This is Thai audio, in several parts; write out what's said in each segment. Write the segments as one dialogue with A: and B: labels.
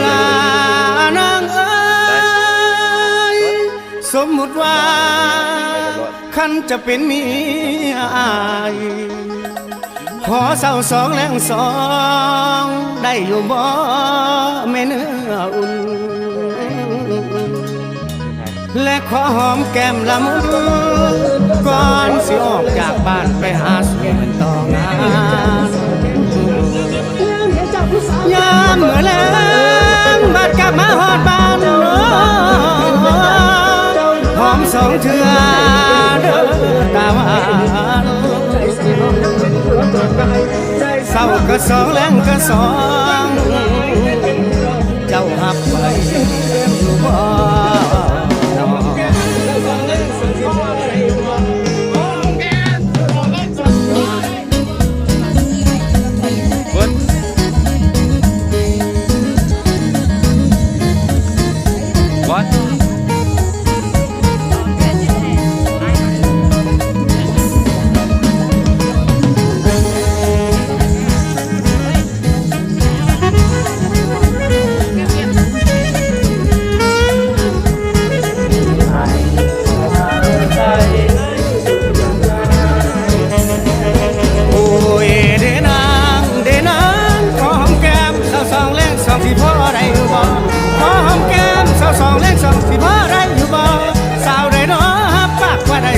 A: ลานางเอ้ยสมมุติว่าคันจะเป็นเมียอายขอเศร้าสองแรงสองได้อยู่บ่แม่เนื้ออุ่นและขอหอมแก้มละมุนก่อนสิออกจากบ้านไปหาสู่ต่องานยามเมื่อแลงบัดกลับมาฮอดบ้านหอมสองเทื่อเด้อตาหวานเศร้าก็สองแรงก็สองเจ้าหับไปอยู่บ่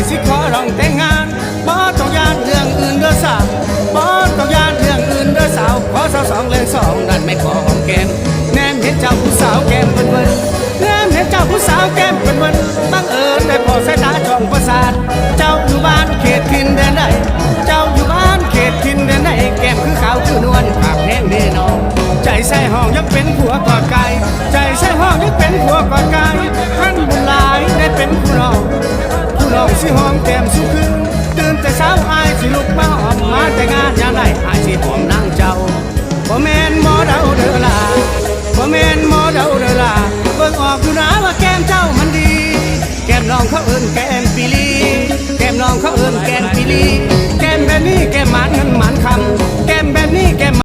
A: สิขอร้องแต่งงานบ่ต้องยานเรื่องอื่นเด้อสาวบ่ต้องยานเรื่องอื่นเด้อสาวขอสาวสองเลยสองนั่นไม่ขอหอมแก้มแนมเห็นเจ้าผู้สาวแก้มเบิ่นแนมเห็นเจ้าผู้สาวแก้มเบิ่นบังเอิญได้พอสายตาจ้องประสาทเจ้าอยู่บ้านเขตทินแดนใดเจ้าอยู่บ้านเขตทินแดนใดแก้มคือขาวคือนวลปากแห้งเด้น้องใจใส่ห้องยังเป็นผัวกอดกายใจใส่ห้องยังเป็นผัวกอดกายท่านบุญหลายได้เป็นผู้น้องลองสิหอมแก้มสุขคืนตื่นแต่เช้าอายสิลุกมาหอมมาแต่งานยามใดอายสิหอมนั่งเจ้าบ่แม่นหมอเดาเด้อล่ะบ่แม่นหมอเดาเด้อล่ะเบิ่งออกอยู่นะว่าแก้มเจ้ามันดีแก้มน้องเขาเอิ้นแก้มปีลีแก้มน้องเขาเอิ้นแก้มปีลีแก้มแบบนี้แก้มหมันเงินหมันคำแก้มแบบนี้แก้ม